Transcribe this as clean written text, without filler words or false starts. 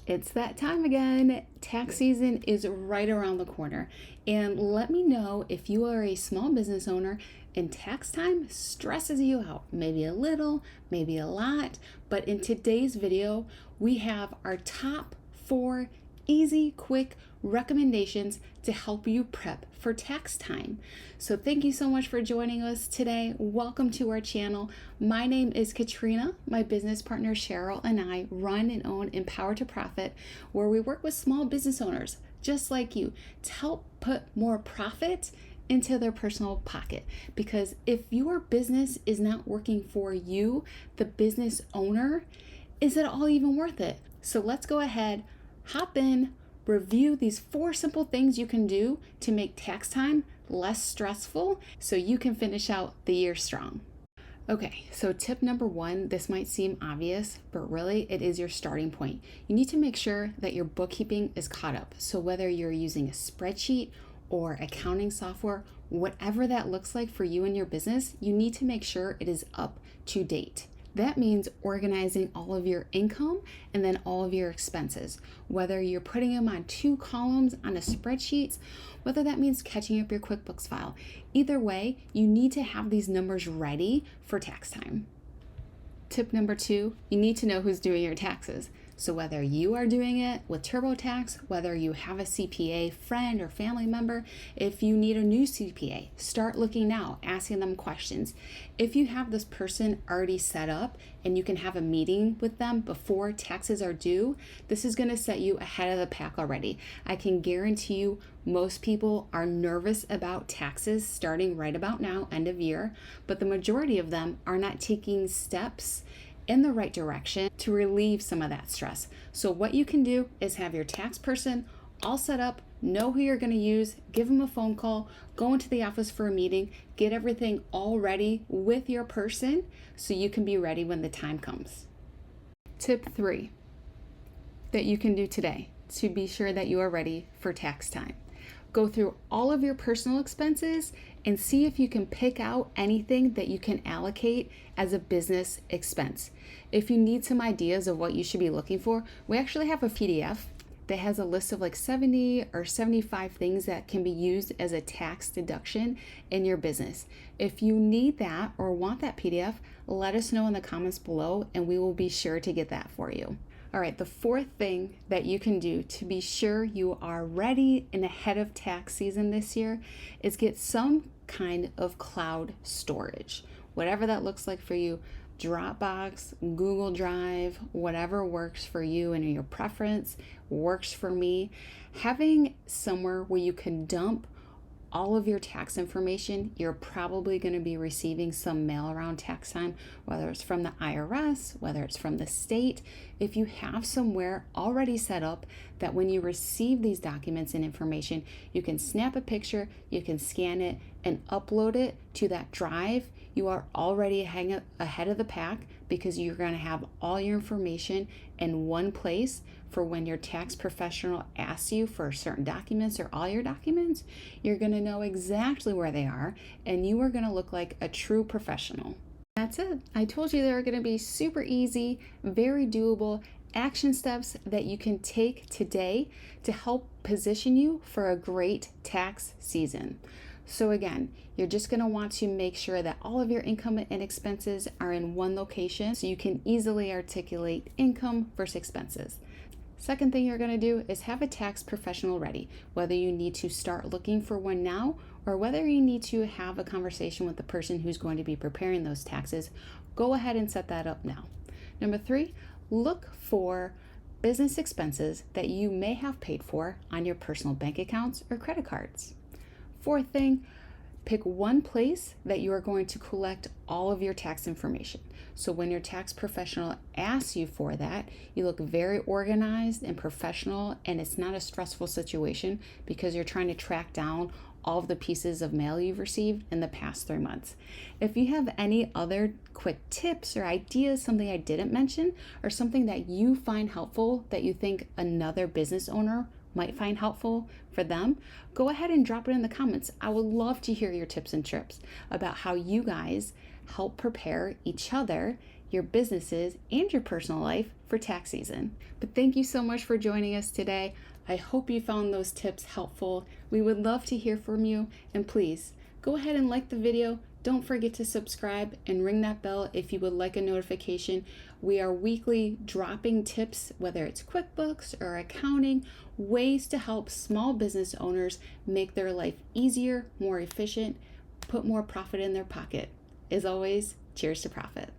It's that time again. Tax season is right around the corner. And let me know if you are a small business owner and tax time stresses you out. Maybe a little, maybe a lot. But in today's video, we have our top 4 easy, quick recommendations to help you prep for tax time. So thank you so much for joining us today. Welcome to our channel. My name is Katrina. My business partner Cheryl and I run and own Empower to Profit, where we work with small business owners just like you to help put more profit into their personal pocket. Because if your business is not working for you, the business owner, is it all even worth it? So let's go ahead, hop in, review these 4 simple things you can do to make tax time less stressful so you can finish out the year strong. Okay, so tip number 1, this might seem obvious, but really it is your starting point. You need to make sure that your bookkeeping is caught up. So whether you're using a spreadsheet or accounting software, whatever that looks like for you and your business, you need to make sure it is up to date. That means organizing all of your income and then all of your expenses, whether you're putting them on 2 columns on a spreadsheet, whether that means catching up your QuickBooks file. Either way, you need to have these numbers ready for tax time. Tip number 2, you need to know who's doing your taxes. So whether you are doing it with TurboTax, whether you have a CPA friend or family member, if you need a new CPA, start looking now, asking them questions. If you have this person already set up and you can have a meeting with them before taxes are due, this is going to set you ahead of the pack already. I can guarantee you most people are nervous about taxes starting right about now, end of year, but the majority of them are not taking steps in the right direction to relieve some of that stress. So what you can do is have your tax person all set up, know who you're going to use, give them a phone call, go into the office for a meeting, get everything all ready with your person so you can be ready when the time comes. Tip 3 that you can do today to be sure that you are ready for tax time. Go through all of your personal expenses and see if you can pick out anything that you can allocate as a business expense. If you need some ideas of what you should be looking for, we actually have a PDF that has a list of like 70 or 75 things that can be used as a tax deduction in your business. If you need that or want that PDF, let us know in the comments below and we will be sure to get that for you. All right, the 4th thing that you can do to be sure you are ready and ahead of tax season this year is get some kind of cloud storage. Whatever that looks like for you, Dropbox, Google Drive, whatever works for you and your preference works for me. Having somewhere where you can dump all of your tax information. You're probably going to be receiving some mail around tax time, whether it's from the IRS, whether it's from the state. If you have somewhere already set up that when you receive these documents and information, you can snap a picture, you can scan it and upload it to that drive, you are already ahead of the pack because you're going to have all your information in one place for when your tax professional asks you for certain documents or all your documents. You're going to know exactly where they are and you are going to look like a true professional. That's it. I told you they were going to be super easy, very doable action steps that you can take today to help position you for a great tax season. So again, you're just going to want to make sure that all of your income and expenses are in one location so you can easily articulate income versus expenses. Second thing you're going to do is have a tax professional ready, whether you need to start looking for one now or whether you need to have a conversation with the person who's going to be preparing those taxes. Go ahead and set that up now. Number 3, look for business expenses that you may have paid for on your personal bank accounts or credit cards. 4th thing, pick one place that you are going to collect all of your tax information. So when your tax professional asks you for that, you look very organized and professional, and it's not a stressful situation because you're trying to track down all of the pieces of mail you've received in the past 3 months. If you have any other quick tips or ideas, something I didn't mention, or something that you find helpful that you think another business owner might find helpful for them, go ahead and drop it in the comments. I would love to hear your tips and trips about how you guys help prepare each other your businesses, and your personal life for tax season. But thank you so much for joining us today. I hope you found those tips helpful. We would love to hear from you, and please go ahead and like the video. Don't forget to subscribe and ring that bell if you would like a notification. We are weekly dropping tips, whether it's QuickBooks or accounting, ways to help small business owners make their life easier, more efficient, put more profit in their pocket. As always, cheers to profit.